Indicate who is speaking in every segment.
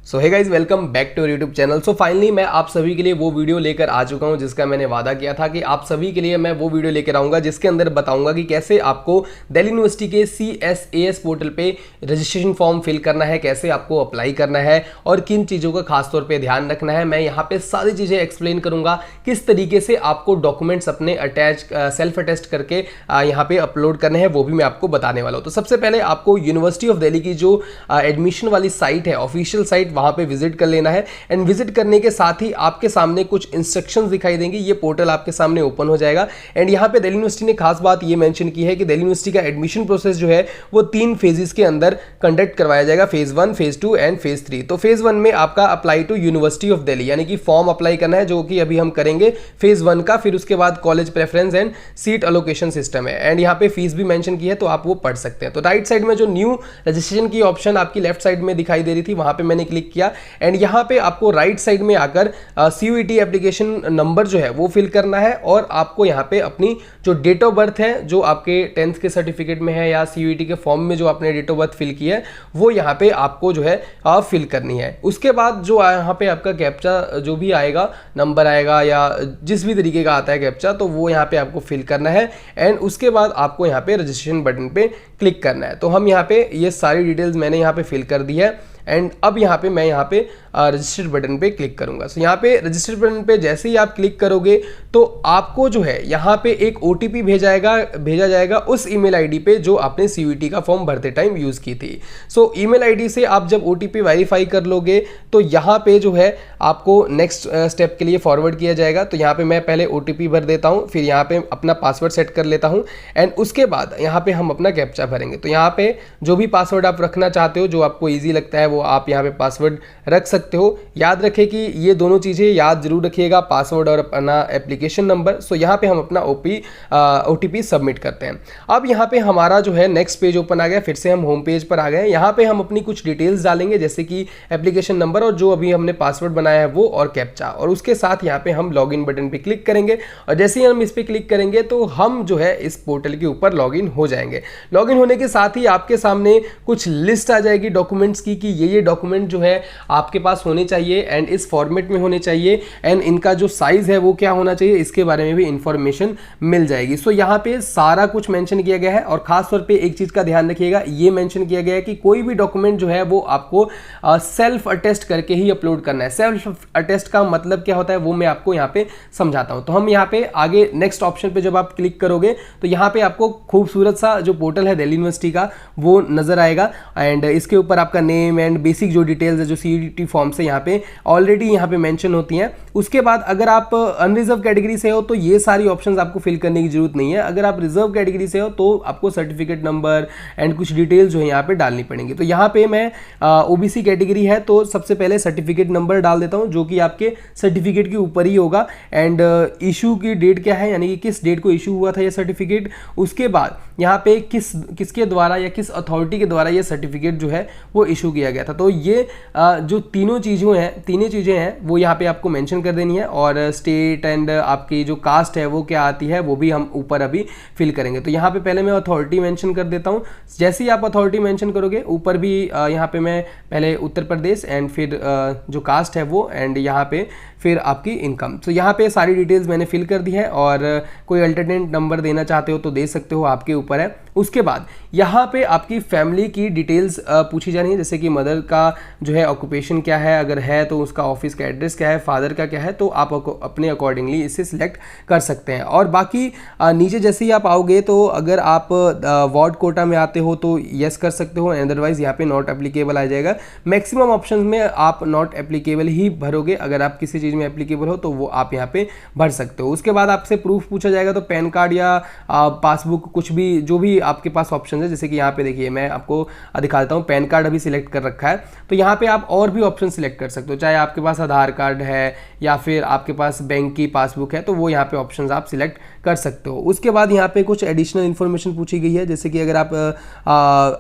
Speaker 1: So hey guys welcome back to YouTube channel. So finally मैं आप सभी के लिए वो वीडियो लेकर आ चुका हूं जिसका मैंने वादा किया था कि आप सभी के लिए मैं वो वीडियो लेकर आऊंगा जिसके अंदर बताऊंगा कि कैसे आपको दिल्ली यूनिवर्सिटी के CSAS पोर्टल पे रजिस्ट्रेशन फॉर्म फिल करना है, कैसे आपको अप्लाई करना है और किन चीज़ों का खासतौर पर ध्यान रखना है। मैं यहाँ पे सारी चीज़ें एक्सप्लेन करूँगा, किस तरीके से आपको डॉक्यूमेंट्स अपने सेल्फ अटेस्ट करके यहाँ पे अपलोड करने हैं वो भी मैं आपको बताने वाला हूँ। तो सबसे पहले आपको यूनिवर्सिटी ऑफ दिल्ली की जो एडमिशन वाली साइट है, ऑफिशियल साइट, वहाँ पे विजिट कर लेना है। एंड विजिट करने के साथ ही आपके सामने कुछ इंस्ट्रक्शंस दिखाई देंगे, ये पोर्टल आपके सामने ओपन हो जाएगा। एंड यहाँ पे दिल्ली यूनिवर्सिटी ने खास बात ये मेंशन की है कि दिल्ली यूनिवर्सिटी का एडमिशन प्रोसेस जो है वो 3 फेजेस के अंदर कंडक्ट करवाया जाएगा, फेज 1, फेज 2 एंड फेज 3। तो फेज 1 में आपका apply to University of Delhi यानी कि फॉर्म अप्लाई करना है, जो कि अभी हम करेंगे फेज 1 का। फिर उसके बाद college preference and seat allocation system है। एंड यहाँ पे फीस भी मेंशन की है तो आप वो पढ़ सकते हैं। तो राइट साइड में जो न्यू रजिस्ट्रेशन की ऑप्शन आपकी लेफ्ट साइड में दिखाई दे रही थी, वहां पे मैंने क्लिक किया। एंड यहाँ पे आपको राइट साइड में आकर CUET एप्लीकेशन नंबर जो है वो फिल करना है और आपको यहाँ पे अपनी जो डेट ऑफ बर्थ है, जो आपके 10th के सर्टिफिकेट में है या CUET के फॉर्म में जो आपने डेट ऑफ बर्थ फिल की है, वो यहाँ पे आपको जो है फिल करनी है। उसके बाद जो यहाँ पे आपका कैप्चा जो भी आएगा, नंबर आएगा या जिस भी तरीके का आता है कैप्चा, तो वो यहाँ पे आपको फिल करना है। एंड उसके बाद आपको यहाँ पे रजिस्ट्रेशन बटन पे क्लिक करना है। तो हम यहाँ पे ये सारी डिटेल्स मैंने यहाँ पे फिल कर दी है। एंड अब यहाँ पे मैं यहाँ पे रजिस्टर बटन पे क्लिक करूंगा। सो यहाँ पे रजिस्टर बटन पे जैसे ही आप क्लिक करोगे तो आपको जो है यहाँ पे एक OTP भेजा जाएगा उस ईमेल आईडी पे जो आपने CUET का फॉर्म भरते टाइम यूज़ की थी। सो ईमेल आईडी से आप जब OTP वेरीफाई कर लोगे तो यहाँ पे जो है आपको नेक्स्ट स्टेप के लिए फॉरवर्ड किया जाएगा। तो यहाँ पे मैं पहले OTP भर देता हूँ, फिर यहाँ पे अपना पासवर्ड सेट कर लेता हूँ। एंड उसके बाद यहाँ पे हम अपना कैप्चा भरेंगे। तो यहाँ पे जो भी पासवर्ड आप रखना चाहते हो, जो आपको ईजी लगता है, वो आप यहाँ पे पासवर्ड रख सकते हो। याद रखें कि ये दोनों चीज़ें याद जरूर रखिएगा, पासवर्ड और अपना एप्लीकेशन नंबर। सो यहाँ पे हम अपना OTP सबमिट करते हैं। अब यहाँ पे हमारा जो है नेक्स्ट पेज ओपन आ गया, फिर से हम होम पेज पर आ गए। यहाँ पे हम अपनी कुछ डिटेल्स डालेंगे, जैसे कि एप्लीकेशन नंबर और जो अभी हमने पासवर्ड बनाया है वो, और कैप्चा। और उसके साथ यहाँ पे हम लॉगिन बटन पे क्लिक करेंगे और जैसे ही हम इस पर क्लिक करेंगे तो हम जो है इस पोर्टल के ऊपर लॉगिन हो जाएंगे। लॉगिन होने के साथ ही आपके सामने कुछ लिस्ट आ जाएगी डॉक्यूमेंट्स की कि ये डॉक्यूमेंट जो है आपके पास होने चाहिए एंड इस फॉर्मेट में होने चाहिए। एंड इनका जो साइज है वो क्या होना चाहिए, इसके बारे में भी इंफॉर्मेशन मिल जाएगी। सो यहाँ पे सारा कुछ मेंशन किया गया है। और खास तौर पे एक चीज का ध्यान रखिएगा, ये मेंशन किया गया है कि कोई भी डॉक्यूमेंट जो है वो आपको सेल्फ अटेस्ट करके ही अपलोड करना है। सेल्फ अटेस्ट का मतलब क्या होता है वो मैं आपको यहाँ पे समझाता हूँ। तो हम यहाँ पे आगे नेक्स्ट ऑप्शन पे जब आप क्लिक करोगे तो यहाँ पे आपको खूबसूरत सा जो पोर्टल है दिल्ली यूनिवर्सिटी का वो नजर आएगा। एंड इसके ऊपर आपका नेम एंड बेसिक जो डिटेल्स है जो CUET फॉर्म से यहाँ पे ऑलरेडी यहाँ पे मेंशन होती हैं। उसके बाद अगर आप अनरिजर्व कैटेगरी से हो तो ये सारी ऑप्शंस आपको फिल करने की जरूरत नहीं है। अगर आप रिजर्व कैटेगरी से हो तो आपको सर्टिफिकेट नंबर एंड कुछ डिटेल्स जो है यहाँ पे डालनी पड़ेंगी। तो यहाँ पे मैं OBC कैटेगरी है तो सबसे पहले सर्टिफिकेट नंबर डाल देता हूँ, जो कि आपके सर्टिफिकेट के ऊपर ही होगा। एंड इशू की डेट क्या है, यानी कि किस डेट को इशू हुआ था ये सर्टिफिकेट। उसके बाद यहाँ पे किसके द्वारा या किस अथॉरिटी के द्वारा ये सर्टिफिकेट जो है वो इशू किया गया था। तो ये जो तीनों चीज़ें हैं वो यहाँ पे आपको मेंशन कर देनी है। और स्टेट एंड आपकी जो कास्ट है वो क्या आती है वो भी हम ऊपर अभी फिल करेंगे। तो यहाँ पे पहले मैं अथॉरिटी मेंशन कर देता हूँ। जैसे ही आप अथॉरिटी मेंशन करोगे ऊपर भी यहाँ पे मैं पहले उत्तर प्रदेश एंड फिर जो कास्ट है वो, एंड यहाँ पे फिर आपकी इनकम। तो यहाँ पे सारी डिटेल्स मैंने फिल कर दी है। और कोई अल्टरनेट नंबर देना चाहते हो तो दे सकते हो, आपके ऊपर है। उसके बाद यहाँ पे आपकी फैमिली की डिटेल्स पूछी जानी है, जैसे कि मदर का जो है ऑक्यूपेशन क्या है, अगर है तो उसका ऑफिस का एड्रेस क्या है, फादर का क्या है, तो आप अपने अकॉर्डिंगली इसे सिलेक्ट कर सकते हैं। और बाकी नीचे जैसे ही आप आओगे तो अगर आप वार्ड कोटा में आते हो तो यस कर सकते हो, अदरवाइज यहाँ पे नॉट एप्लीकेबल आ जाएगा। मैक्सिमम ऑप्शन में आप नॉट एप्लीकेबल ही भरोगे, अगर आप किसी चीज़ में एप्लीकेबल हो तो वो आप यहाँ पे भर सकते हो। उसके बाद आपसे प्रूफ पूछा जाएगा, तो पैन कार्ड या पासबुक, कुछ भी जो भी आपके पास ऑप्शन है। जैसे कि यहाँ पे देखिए मैं आपको दिखा देता हूँ, पैन कार्ड अभी सिलेक्ट कर रखा है। तो यहाँ पे आप और भी ऑप्शन सिलेक्ट कर सकते हो, चाहे आपके पास आधार कार्ड है या फिर आपके पास बैंक की पासबुक है, तो वो यहाँ पे ऑप्शंस आप सिलेक्ट कर सकते हो। उसके बाद यहाँ पे कुछ एडिशनल इन्फॉर्मेशन पूछी गई है, जैसे कि अगर आप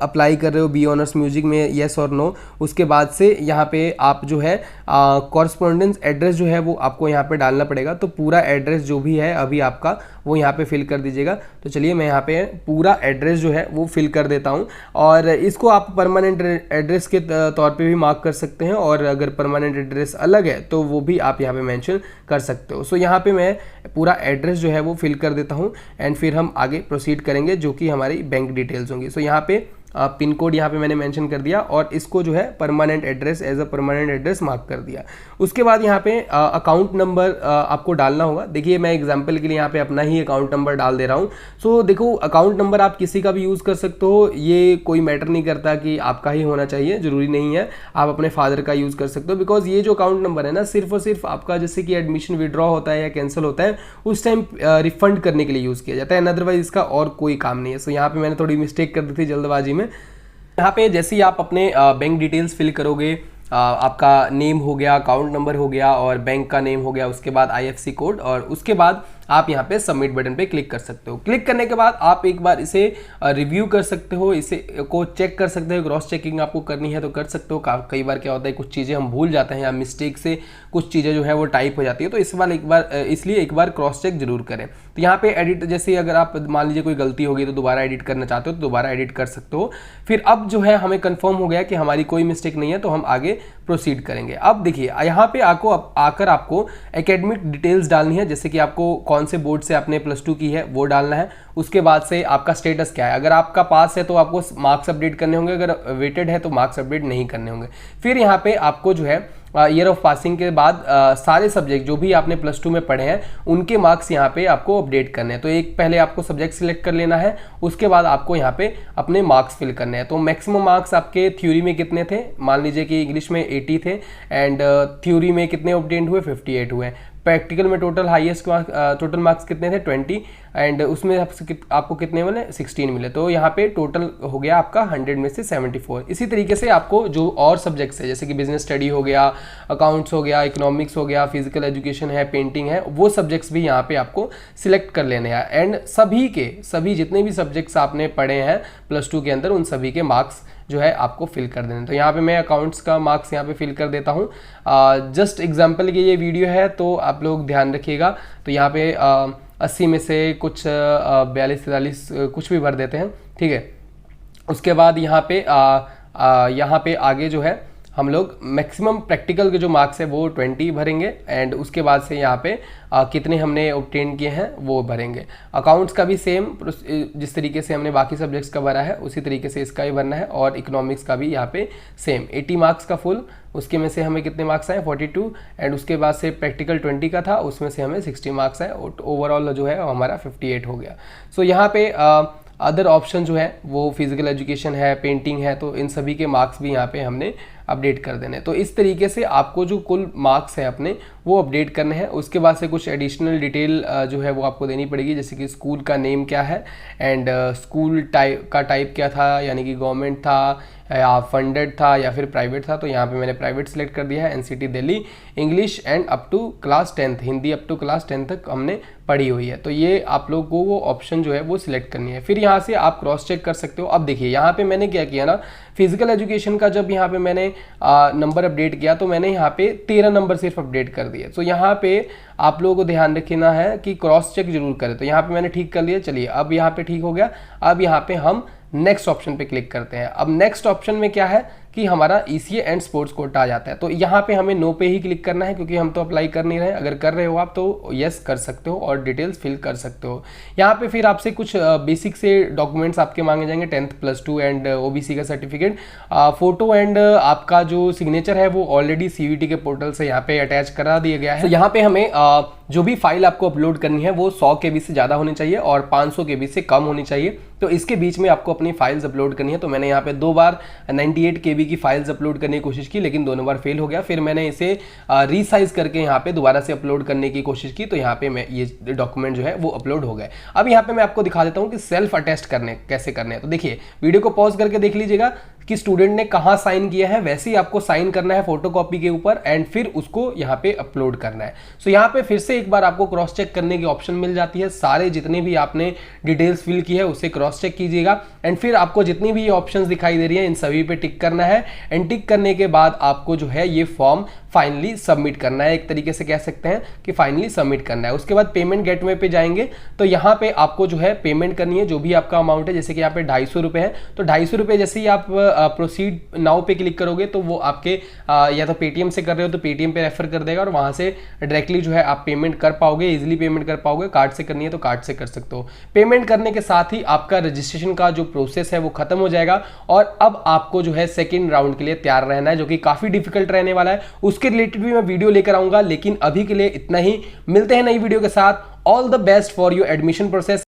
Speaker 1: अप्लाई कर रहे हो बी ऑनर्स म्यूजिक में, येस और नो। उसके बाद से यहाँ पे आप जो है कॉरस्पॉन्डेंस एड्रेस जो है वो आपको यहाँ पे डालना पड़ेगा। तो पूरा एड्रेस जो भी है अभी आपका वो यहाँ पे फिल कर दीजिएगा। तो चलिए मैं यहाँ पे पूरा एड्रेस जो है वो फिल कर देता हूँ, और इसको आप परमानेंट एड्रेस के तौर पे भी मार्क कर सकते हैं, और अगर परमानेंट एड्रेस अलग है तो वो भी आप यहाँ पे मेंशन कर सकते हो। सो यहाँ पे मैं पूरा एड्रेस जो है वो फिल कर देता हूँ, एंड फिर हम आगे प्रोसीड करेंगे जो कि हमारी बैंक डिटेल्स होंगी। सो यहाँ पे पिन कोड यहाँ पे मैंने मेंशन कर दिया, और इसको जो है permanent address as a permanent address mark कर दिया। उसके बाद यहाँ पे अकाउंट नंबर आपको डालना होगा। देखिए मैं एग्जांपल के लिए यहाँ पे अपना ही अकाउंट नंबर डाल दे रहा हूँ। सो देखो, अकाउंट नंबर आप किसी का भी यूज़ कर सकते हो, ये कोई मैटर नहीं करता कि आपका ही होना चाहिए, ज़रूरी नहीं है। आप अपने फादर का यूज़ कर सकते हो, बिकॉज ये जो अकाउंट नंबर है ना, सिर्फ और सिर्फ आपका जैसे कि एडमिशन विड्रॉ होता है या कैंसिल होता है उस टाइम रिफंड करने के लिए यूज़ किया जाता है, अदरवाइज इसका और कोई काम नहीं है। सो यहाँ पे मैंने थोड़ी मिस्टेक कर दी थी जल्दबाजी में। यहाँ पे जैसे ही आप अपने बैंक डिटेल्स फिल करोगे, आपका नेम हो गया, अकाउंट नंबर हो गया और बैंक का नेम हो गया, उसके बाद IFSC कोड, और उसके बाद आप यहाँ पे सबमिट बटन पे क्लिक कर सकते हो। क्लिक करने के बाद आप एक बार इसे रिव्यू कर सकते हो, इसे को चेक कर सकते हो, क्रॉस चेकिंग आपको करनी है तो कर सकते हो। कई बार क्या होता है, कुछ चीज़ें हम भूल जाते हैं या मिस्टेक से कुछ चीज़ें जो है वो टाइप हो जाती है, तो इसलिए एक बार क्रॉस चेक जरूर करें। तो यहाँ पे एडिट, जैसे अगर आप मान लीजिए कोई गलती हो गई तो दोबारा एडिट करना चाहते हो तो दोबारा एडिट कर सकते हो। फिर अब जो है हमें कंफर्म हो गया कि हमारी कोई मिस्टेक नहीं है, तो हम आगे प्रोसीड करेंगे। अब देखिए यहाँ पे आकर आपको एकेडमिक डिटेल्स डालनी है, जैसे कि आपको कौन से बोर्ड से आपने +2 की है वो डालना है। उसके बाद से आपका स्टेटस क्या है, अगर आपका पास है तो आपको मार्क्स अपडेट करने होंगे, अगर वेटेड है तो मार्क्स अपडेट नहीं करने होंगे। फिर यहाँ पे आपको जो है ईयर ऑफ पासिंग के बाद सारे सब्जेक्ट जो भी आपने +2 में पढ़े हैं उनके मार्क्स यहाँ पे आपको अपडेट करने हैं। तो एक पहले आपको सब्जेक्ट सिलेक्ट कर लेना है, उसके बाद आपको यहाँ पे अपने मार्क्स फिल करने हैं। तो मैक्सिमम मार्क्स आपके थ्योरी में कितने थे, मान लीजिए कि इंग्लिश में 80 थे, एंड थ्योरी में कितने ऑब्टेन्ड हुए, 58 हुए। प्रैक्टिकल में टोटल मार्क्स कितने थे, 20, एंड उसमें आपको कितने मिले, 16 मिले। तो यहाँ पे टोटल हो गया आपका 100 में से 74। इसी तरीके से आपको जो और सब्जेक्ट्स है, जैसे कि बिजनेस स्टडी हो गया, अकाउंट्स हो गया, इकोनॉमिक्स हो गया, फिजिकल एजुकेशन है, पेंटिंग है, वो सब्जेक्ट्स भी यहाँ पे आपको सिलेक्ट कर लेने हैं। एंड सभी जितने भी सब्जेक्ट्स आपने पढ़े हैं +2 के अंदर, उन सभी के मार्क्स जो है आपको फिल कर देना। तो यहाँ पे मैं अकाउंट्स का मार्क्स यहाँ पे फिल कर देता हूँ। जस्ट एग्जांपल की ये वीडियो है, तो आप लोग ध्यान रखिएगा। तो यहाँ पे 80 में से कुछ 42-43 कुछ भी भर देते हैं, ठीक है। उसके बाद यहाँ पे आगे जो है हम लोग मैक्सिमम प्रैक्टिकल के जो मार्क्स है वो 20 भरेंगे, एंड उसके बाद से यहाँ पे कितने हमने ऑब्टेन किए हैं वो भरेंगे। अकाउंट्स का भी सेम, जिस तरीके से हमने बाकी सब्जेक्ट्स का भरा है उसी तरीके से इसका भी भरना है, और इकोनॉमिक्स का भी यहाँ पे सेम 80 मार्क्स का फुल, उसके में से हमें कितने मार्क्स आए, 42, एंड उसके बाद से प्रैक्टिकल 20 का था, उसमें से हमें 60 मार्क्स आए, ओवरऑल जो है हमारा 58 हो गया। सो यहाँ पे अदर ऑप्शन जो है वो फिजिकल एजुकेशन है, पेंटिंग है, तो इन सभी के मार्क्स भी यहाँ पे हमने अपडेट कर देने। तो इस तरीके से आपको जो कुल मार्क्स है अपने वो अपडेट करने हैं। उसके बाद से कुछ एडिशनल डिटेल जो है वो आपको देनी पड़ेगी, जैसे कि स्कूल का नेम क्या है, एंड स्कूल टाइप क्या था, यानी कि गवर्नमेंट था या फंडेड था या फिर प्राइवेट था। तो यहाँ पे मैंने प्राइवेट सेलेक्ट कर दिया है, NCT Delhi, English and up to class 10th, Hindi up to class 10th तक हमने पढ़ी हुई है। तो ये आप लोग को वो ऑप्शन जो है वो सिलेक्ट करनी है। फिर यहाँ से आप क्रॉस चेक कर सकते हो। अब देखिए यहाँ पे मैंने क्या किया ना, फिजिकल एजुकेशन का जब यहाँ पे मैंने नंबर अपडेट किया तो मैंने यहाँ पे 13 नंबर सिर्फ अपडेट कर दिए। तो यहाँ पे आप लोगों को ध्यान रखना है कि क्रॉस चेक जरूर करें। तो यहाँ पे मैंने ठीक कर लिया। चलिए अब यहाँ पे ठीक हो गया। अब यहाँ पे हम नेक्स्ट ऑप्शन पे क्लिक करते हैं। अब नेक्स्ट ऑप्शन में क्या है कि हमारा ECA एंड स्पोर्ट्स कोटा आ जाता है। तो यहाँ पे हमें नो पे ही क्लिक करना है, क्योंकि हम तो अप्लाई कर नहीं रहे। अगर कर रहे हो आप तो यस कर सकते हो और डिटेल्स फिल कर सकते हो। यहाँ पे फिर आपसे कुछ बेसिक से डॉक्यूमेंट्स आपके मांगे जाएंगे, 10th +2 एंड OBC का सर्टिफिकेट, फोटो एंड आपका जो सिग्नेचर है वो ऑलरेडी CVT के पोर्टल से यहाँ पे अटैच करा दिया गया है। तो यहाँ पे हमें जो भी फाइल आपको अपलोड करनी है वो 100 KB से ज़्यादा होनी चाहिए और 500 KB से कम होनी चाहिए। तो इसके बीच में आपको अपनी फाइल्स अपलोड करनी है। तो मैंने यहाँ पे 2 बार 98 KB की फाइल्स अपलोड करने की कोशिश की, लेकिन दोनों बार फेल हो गया। फिर मैंने इसे रीसाइज करके यहाँ पे दोबारा से अपलोड करने की कोशिश की, तो यहाँ पे मैं ये डॉक्यूमेंट जो है वो अपलोड हो गए। अब यहाँ पे मैं आपको दिखा देता हूँ कि सेल्फ अटेस्ट कैसे करने हैं। तो देखिए वीडियो को पॉज करके देख लीजिएगा कि स्टूडेंट ने कहाँ साइन किया है वैसे ही आपको साइन करना है फोटोकॉपी के ऊपर एंड फिर उसको यहाँ पे अपलोड करना है। सो यहाँ पे फिर से एक बार आपको क्रॉस चेक करने की ऑप्शन मिल जाती है। सारे जितने भी आपने डिटेल्स फिल की है उसे क्रॉस चेक कीजिएगा एंड फिर आपको जितनी भी ये ऑप्शंस दिखाई दे रही है इन सभी पे टिक करना है एंड टिक करने के बाद आपको जो है ये फॉर्म फाइनली सबमिट करना है। एक तरीके से कह सकते हैं कि फाइनली सबमिट करना है। उसके बाद पेमेंट गेटवे पे जाएंगे तो यहाँ पे आपको जो है पेमेंट करनी है जो भी आपका अमाउंट है। जैसे कि यहाँ पे 250 रुपये है तो 250 रुपये जैसे ही आप प्रोसीड नाउ पे क्लिक करोगे तो वो आपके या तो पेटीएम से कर रहे हो तो पेटीएम पे रेफर कर देगा और वहाँ से डायरेक्टली जो है आप पेमेंट कर पाओगे, इजिली पेमेंट कर पाओगे। कार्ड से करनी है तो कार्ड से कर सकते हो। पेमेंट करने के साथ ही आपका रजिस्ट्रेशन का जो प्रोसेस है वो खत्म हो जाएगा और अब आपको जो है सेकेंड राउंड के लिए तैयार रहना है जो कि काफी डिफिकल्ट रहने वाला है। उसके रिलेटेड भी मैं वीडियो लेकर आऊंगा, लेकिन अभी के लिए इतना ही। मिलते हैं नई वीडियो के साथ। All the best for your admission process.